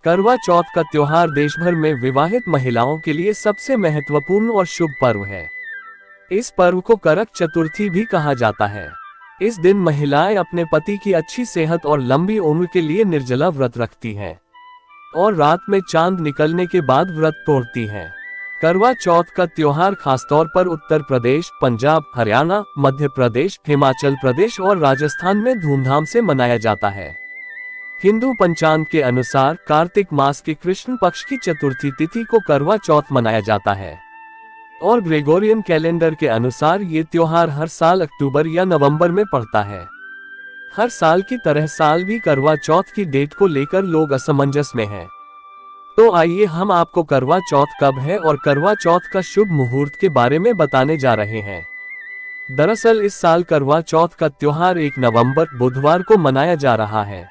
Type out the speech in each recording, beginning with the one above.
करवा चौथ का त्योहार देश भर में विवाहित महिलाओं के लिए सबसे महत्वपूर्ण और शुभ पर्व है। इस पर्व को करक चतुर्थी भी कहा जाता है। इस दिन महिलाएं अपने पति की अच्छी सेहत और लंबी उम्र के लिए निर्जला व्रत रखती हैं और रात में चांद निकलने के बाद व्रत तोड़ती हैं। करवा चौथ का त्योहार खासतौर पर उत्तर प्रदेश, पंजाब, हरियाणा, मध्य प्रदेश, हिमाचल प्रदेश और राजस्थान में धूमधाम से मनाया जाता है। हिंदू पंचांग के अनुसार कार्तिक मास के कृष्ण पक्ष की चतुर्थी तिथि को करवा चौथ मनाया जाता है और ग्रेगोरियन कैलेंडर के अनुसार ये त्योहार हर साल अक्टूबर या नवंबर में पड़ता है। हर साल की तरह साल भी करवा चौथ की डेट को लेकर लोग असमंजस में हैं। तो आइए हम आपको करवा चौथ कब है और करवा चौथ का शुभ मुहूर्त के बारे में बताने जा रहे हैं। दरअसल इस साल करवा चौथ का त्योहार 1 नवंबर बुधवार को मनाया जा रहा है।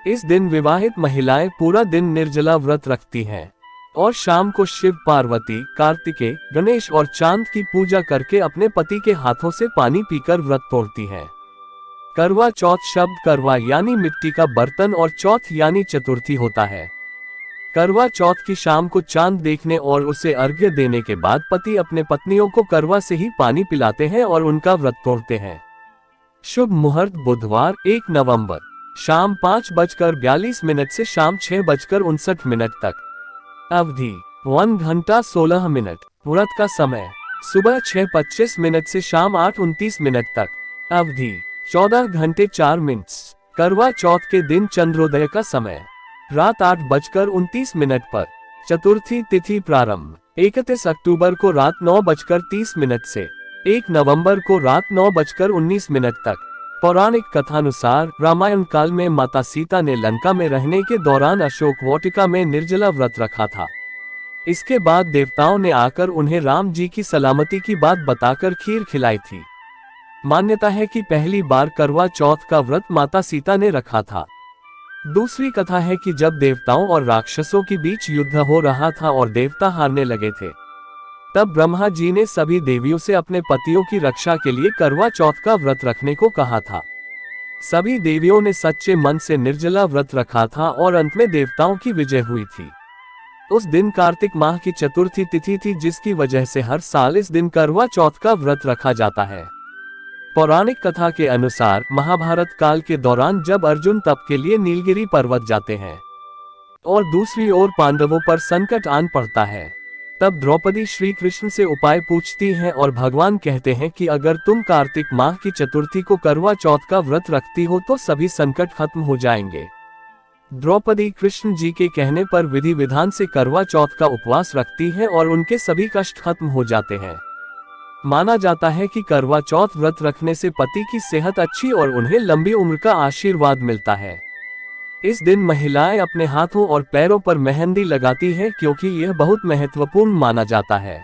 इस दिन विवाहित महिलाएं पूरा दिन निर्जला व्रत रखती हैं और शाम को शिव, पार्वती, कार्तिकेय, गणेश और चांद की पूजा करके अपने पति के हाथों से पानी पीकर व्रत तोड़ती हैं। करवा चौथ शब्द करवा यानी मिट्टी का बर्तन और चौथ यानी चतुर्थी होता है। करवा चौथ की शाम को चांद देखने और उसे अर्घ्य देने के बाद पति अपने पत्नियों को करवा से ही पानी पिलाते हैं और उनका व्रत तोड़ते हैं। शुभ मुहूर्त बुधवार 1 नवंबर शाम 5:42 से शाम 6:59 तक। अवधि 1 घंटा 16 मिनट। व्रत का समय सुबह 6:25 से शाम 8:29 तक। अवधि 14 घंटे 4 मिनट। करवा चौथ के दिन चंद्रोदय का समय रात 8:29 पर। चतुर्थी तिथि प्रारंभ 31 अक्टूबर को रात 9:30 से 1 नवंबर को रात 9:19 तक। पौराणिक कथानुसार रामायण काल में माता सीता ने लंका में रहने के दौरान अशोक वाटिका में निर्जला व्रत रखा था। इसके बाद देवताओं ने आकर उन्हें राम जी की सलामती की बात बताकर खीर खिलाई थी। मान्यता है कि पहली बार करवा चौथ का व्रत माता सीता ने रखा था। दूसरी कथा है कि जब देवताओं और राक्षसों के बीच युद्ध हो रहा था और देवता हारने लगे थे, तब ब्रह्मा जी ने सभी देवियों से अपने पतियों की रक्षा के लिए करवा चौथ का व्रत रखने को कहा था। सभी देवियों ने सच्चे मन से निर्जला व्रत रखा था और अंत में देवताओं की विजय हुई थी। उस दिन कार्तिक माह की चतुर्थी तिथि थी, जिसकी वजह से हर साल इस दिन करवा चौथ का व्रत रखा जाता है। पौराणिक कथा के अनुसार महाभारत काल के दौरान जब अर्जुन तप के लिए नीलगिरी पर्वत जाते हैं और दूसरी ओर पांडवों पर संकट आन पड़ता है, तब द्रौपदी श्री कृष्ण से उपाय पूछती हैं और भगवान कहते हैं कि अगर तुम कार्तिक माह की चतुर्थी को करवा चौथ का व्रत रखती हो तो सभी संकट खत्म हो जाएंगे। द्रौपदी कृष्ण जी के कहने पर विधि विधान से करवा चौथ का उपवास रखती है और उनके सभी कष्ट खत्म हो जाते हैं। माना जाता है कि करवा चौथ व्रत रखने से पति की सेहत अच्छी और उन्हें लंबी उम्र का आशीर्वाद मिलता है। इस दिन महिलाएं अपने हाथों और पैरों पर मेहंदी लगाती हैं क्योंकि यह बहुत महत्वपूर्ण माना जाता है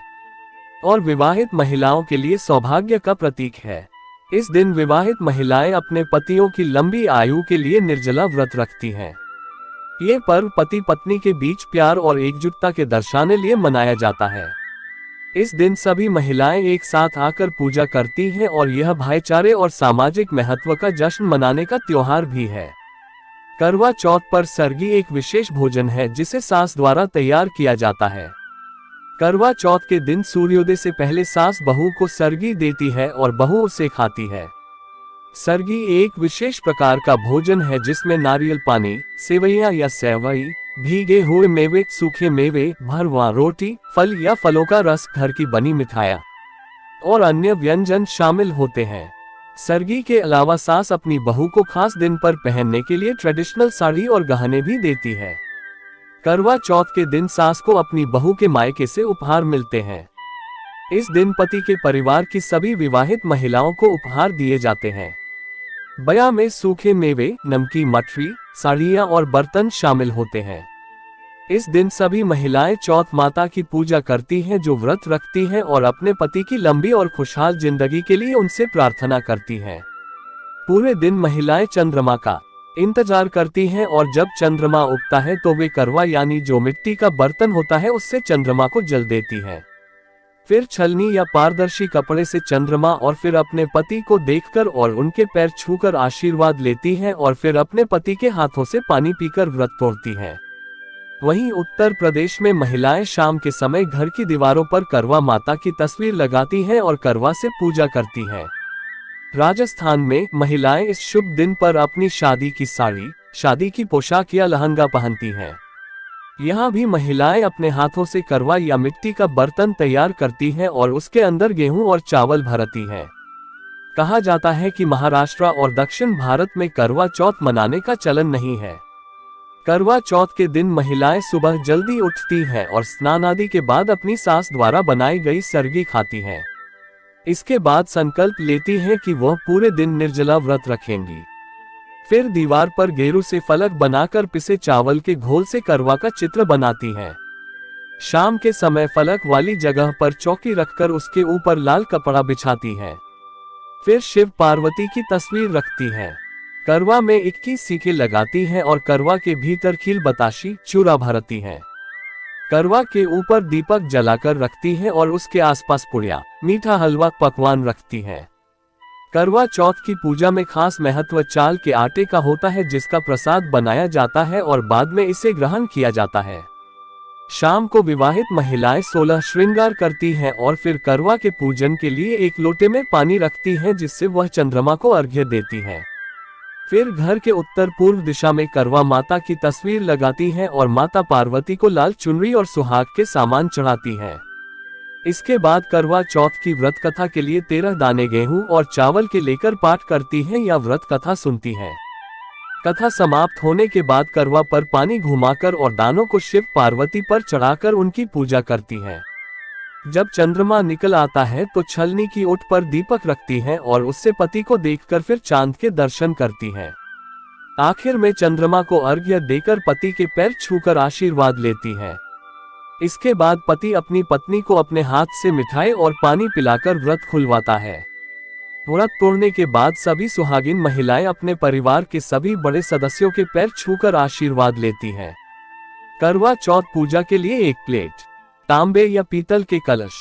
और विवाहित महिलाओं के लिए सौभाग्य का प्रतीक है। इस दिन विवाहित महिलाएं अपने पतियों की लंबी आयु के लिए निर्जला व्रत रखती हैं। ये पर्व पति पत्नी के बीच प्यार और एकजुटता के दर्शाने लिए मनाया जाता है। इस दिन सभी महिलाएं एक साथ आकर पूजा करती हैं और यह भाईचारे और सामाजिक महत्व का जश्न मनाने का त्योहार भी है। करवा चौथ पर सरगी एक विशेष भोजन है जिसे सास द्वारा तैयार किया जाता है। करवा चौथ के दिन सूर्योदय से पहले सास बहू को सरगी देती है और बहू उसे खाती है। सरगी एक विशेष प्रकार का भोजन है जिसमें नारियल पानी, सेवइयां या सेवई, भीगे हुए मेवे, सूखे मेवे, भरवा रोटी, फल या फलों का रस, घर की बनी मिठाइयाँ और अन्य व्यंजन शामिल होते हैं। सरगी के अलावा सास अपनी बहू को खास दिन पर पहनने के लिए ट्रेडिशनल साड़ी और गहने भी देती है। करवा चौथ के दिन सास को अपनी बहू के मायके से उपहार मिलते हैं। इस दिन पति के परिवार की सभी विवाहित महिलाओं को उपहार दिए जाते हैं। बया में सूखे मेवे, नमकीन, मठरी, साड़ियाँ और बर्तन शामिल होते हैं। इस दिन सभी महिलाएं चौथ माता की पूजा करती हैं जो व्रत रखती हैं और अपने पति की लंबी और खुशहाल जिंदगी के लिए उनसे प्रार्थना करती हैं। पूरे दिन महिलाएं चंद्रमा का इंतजार करती हैं और जब चंद्रमा उगता है तो वे करवा यानी जो मिट्टी का बर्तन होता है उससे चंद्रमा को जल देती हैं। फिर छलनी या पारदर्शी कपड़े से चंद्रमा और फिर अपने पति को देखकर और उनके पैर छूकर आशीर्वाद लेती हैं और फिर अपने पति के हाथों से पानी पीकर व्रत तोड़ती हैं। वहीं उत्तर प्रदेश में महिलाएं शाम के समय घर की दीवारों पर करवा माता की तस्वीर लगाती हैं और करवा से पूजा करती हैं। राजस्थान में महिलाएं इस शुभ दिन पर अपनी शादी की साड़ी, शादी की पोशाक या लहंगा पहनती हैं। यहाँ भी महिलाएं अपने हाथों से करवा या मिट्टी का बर्तन तैयार करती हैं और उसके अंदर गेहूं और चावल भरती हैं। कहा जाता है कि महाराष्ट्र और दक्षिण भारत में करवा चौथ मनाने का चलन नहीं है। करवा चौथ के दिन महिलाएं सुबह जल्दी उठती हैं और स्नान आदि के बाद अपनी सास द्वारा बनाई गई सरगी खाती हैं। इसके बाद संकल्प लेती हैं कि वह पूरे दिन निर्जला व्रत रखेंगी। फिर दीवार पर गेरू से फलक बनाकर पिसे चावल के घोल से करवा का चित्र बनाती हैं। शाम के समय फलक वाली जगह पर चौकी रखकर उसके ऊपर लाल कपड़ा बिछाती हैं। फिर शिव पार्वती की तस्वीर रखती हैं। करवा में 21 सीखें लगाती हैं और करवा के भीतर खील बताशी चूरा भरती हैं। करवा के ऊपर दीपक जलाकर रखती हैं और उसके आसपास पुड़िया, मीठा हलवा पकवान रखती हैं। करवा चौथ की पूजा में खास महत्व चाल के आटे का होता है, जिसका प्रसाद बनाया जाता है और बाद में इसे ग्रहण किया जाता है। शाम को विवाहित महिलाएं 16 श्रृंगार करती हैं और फिर करवा के पूजन के लिए एक लोटे में पानी रखती हैं, जिससे वह चंद्रमा को अर्घ्य देती हैं। फिर घर के उत्तर पूर्व दिशा में करवा माता की तस्वीर लगाती हैं और माता पार्वती को लाल चुनरी और सुहाग के सामान चढ़ाती हैं। इसके बाद करवा चौथ की व्रत कथा के लिए 13 दाने गेहूं और चावल के लेकर पाठ करती हैं या व्रत कथा सुनती हैं। कथा समाप्त होने के बाद करवा पर पानी घुमाकर और दानों को शिव पार्वती पर चढ़ाकर उनकी पूजा करती हैं। जब चंद्रमा निकल आता है तो छलनी की ओट पर दीपक रखती हैं और उससे पति को देखकर फिर चांद के दर्शन करती हैं। आखिर में चंद्रमा को अर्घ्य देकर पति के पैर छूकर आशीर्वाद लेती हैं। इसके बाद पति अपनी पत्नी को अपने हाथ से मिठाई और पानी पिलाकर व्रत खुलवाता है। व्रत तोड़ने के बाद सभी सुहागिन महिलाएं अपने परिवार के सभी बड़े सदस्यों के पैर छूकर आशीर्वाद लेती हैं। करवा चौथ पूजा के लिए एक प्लेट, तांबे या पीतल के कलश,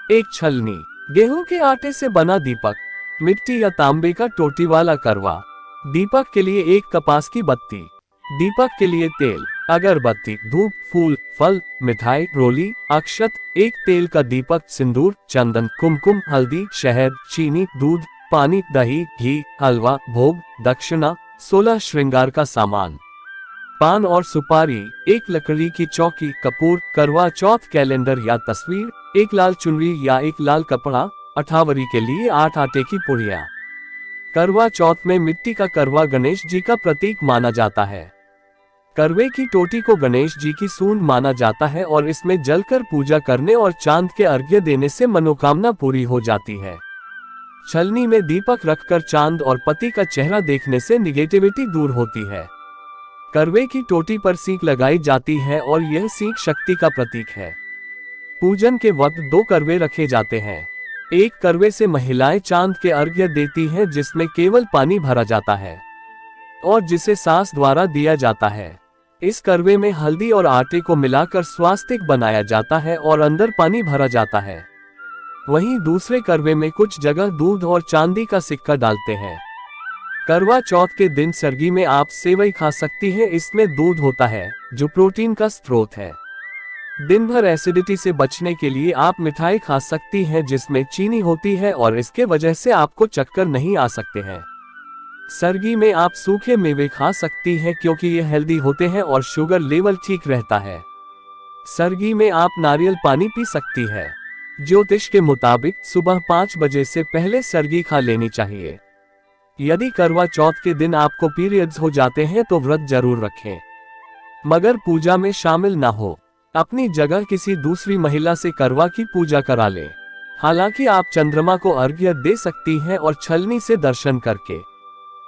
एक छलनी, गेहूं के आटे से बना दीपक, मिट्टी या तांबे का टोटी वाला करवा, दीपक के लिए एक कपास की बत्ती, दीपक के लिए तेल, अगरबत्ती, धूप, फूल, फल, मिठाई, रोली, अक्षत, एक तेल का दीपक, सिंदूर, चंदन, कुमकुम, हल्दी, शहद, चीनी, दूध, पानी, दही, घी, हलवा, भोग, दक्षिणा, 16 श्रृंगार का सामान, पान और सुपारी, एक लकड़ी की चौकी, कपूर, करवा चौथ कैलेंडर या तस्वीर, एक लाल चुनरी या एक लाल कपड़ा, अठावरी के लिए 8 आटे की पुड़िया। करवा चौथ में मिट्टी का करवा गणेश जी का प्रतीक माना जाता है। करवे की टोटी को गणेश जी की सूंड माना जाता है और इसमें जलकर पूजा करने और चांद के अर्घ्य देने से मनोकामना पूरी हो जाती है। छलनी में दीपक रखकर चांद और पति का चेहरा देखने से निगेटिविटी दूर होती है। करवे की टोटी पर सीख लगाई जाती है और यह सीख शक्ति का प्रतीक है। पूजन के वक्त 2 करवे रखे जाते हैं। एक करवे से महिलाएं चांद के अर्घ्य देती हैं, जिसमें केवल पानी भरा जाता है और जिसे सास द्वारा दिया जाता है। इस करवे में हल्दी और आटे को मिलाकर स्वास्तिक बनाया जाता है और अंदर पानी भरा जाता है। वहीं दूसरे करवे में कुछ जगह दूध और चांदी का सिक्का डालते हैं। करवा चौथ के दिन सरगी में आप सेवई खा सकती हैं। इसमें दूध होता है जो प्रोटीन का स्रोत है। दिन भर एसिडिटी से बचने के लिए आप मिठाई खा सकती हैं जिसमें चीनी होती है और इसके वजह से आपको चक्कर नहीं आ सकते हैं। सरगी में आप सूखे मेवे खा सकती हैं क्योंकि ये हेल्दी होते हैं और शुगर लेवल ठीक रहता है। सरगी में आप नारियल पानी पी सकती है। ज्योतिष के मुताबिक सुबह 5 बजे से पहले सरगी खा लेनी चाहिए। यदि करवा चौथ के दिन आपको पीरियड्स हो जाते हैं तो व्रत जरूर रखें, मगर पूजा में शामिल ना हो। अपनी जगह किसी दूसरी महिला से करवा की पूजा करा लें। हालांकि आप चंद्रमा को अर्घ्य दे सकती हैं और छलनी से दर्शन करके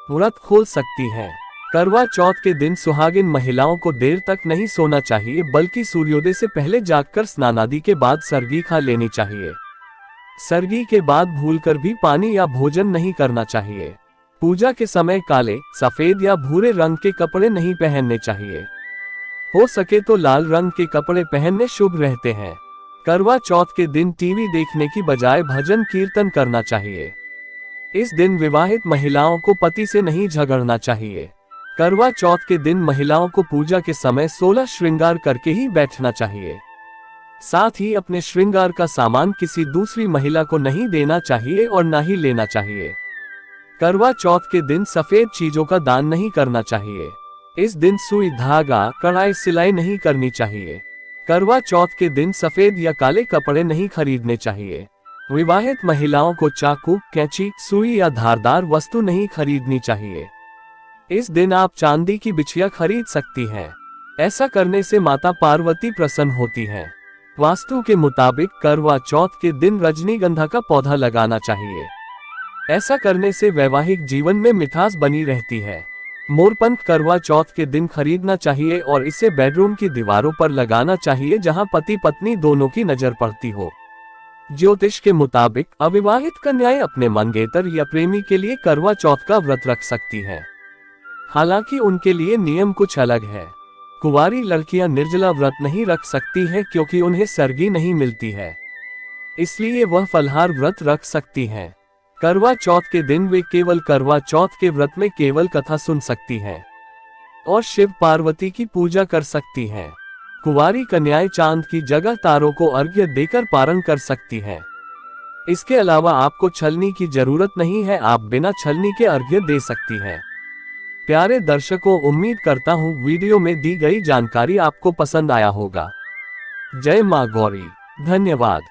व्रत खोल सकती हैं। करवा चौथ के दिन सुहागिन महिलाओं को देर तक नहीं सोना चाहिए, बल्कि सूर्योदय से पहले जागकर स्नान आदि के बाद सरगी खा लेनी चाहिए। सरगी के बाद भूलकर भी पानी या भोजन नहीं करना चाहिए। पूजा के समय काले, सफेद या भूरे रंग के कपड़े नहीं पहनने चाहिए। हो सके तो लाल रंग के कपड़े पहनने शुभ रहते हैं। करवा चौथ के दिन टीवी देखने की बजाय भजन कीर्तन करना चाहिए। इस दिन विवाहित महिलाओं को पति से नहीं झगड़ना चाहिए। करवा चौथ के दिन महिलाओं को पूजा के समय 16 श्रृंगार करके ही बैठना चाहिए। साथ ही अपने श्रृंगार का सामान किसी दूसरी महिला को नहीं देना चाहिए और ना ही लेना चाहिए। करवा चौथ के दिन सफेद चीजों का दान नहीं करना चाहिए। इस दिन सुई, धागा, कढ़ाई, सिलाई नहीं करनी चाहिए। करवा चौथ के दिन सफेद या काले कपड़े नहीं खरीदने चाहिए। विवाहित महिलाओं को चाकू, कैंची, सुई या धारदार वस्तु नहीं खरीदनी चाहिए। इस दिन आप चांदी की बिछिया खरीद सकती हैं। ऐसा करने से माता पार्वती प्रसन्न होती हैं। वास्तु के मुताबिक करवा चौथ के दिन रजनीगंधा का पौधा लगाना चाहिए। ऐसा करने से वैवाहिक जीवन में मिठास बनी रहती है। मोरपंख करवा चौथ के दिन खरीदना चाहिए और इसे बेडरूम की दीवारों पर लगाना चाहिए जहां पति पत्नी दोनों की नजर पड़ती हो। ज्योतिष के मुताबिक अविवाहित कन्याएं अपने मंगेतर या प्रेमी के लिए करवा चौथ का व्रत रख सकती हैं। हालांकि उनके लिए नियम कुछ अलग है। कुंवारी लड़कियां निर्जला व्रत नहीं रख सकती हैं क्योंकि उन्हें सरगी नहीं मिलती है, इसलिए वह फलाहार व्रत रख सकती हैं। करवा चौथ के दिन वे केवल करवा चौथ के व्रत में केवल कथा सुन सकती हैं और शिव पार्वती की पूजा कर सकती हैं। कुंवारी कन्याएं चांद की जगह तारों को अर्घ्य देकर पारण कर सकती हैं। इसके अलावा आपको छलनी की जरूरत नहीं है, आप बिना छलनी के अर्घ्य दे सकती हैं। प्यारे दर्शकों, उम्मीद करता हूँ वीडियो में दी गई जानकारी आपको पसंद आया होगा। जय मां गौरी। धन्यवाद।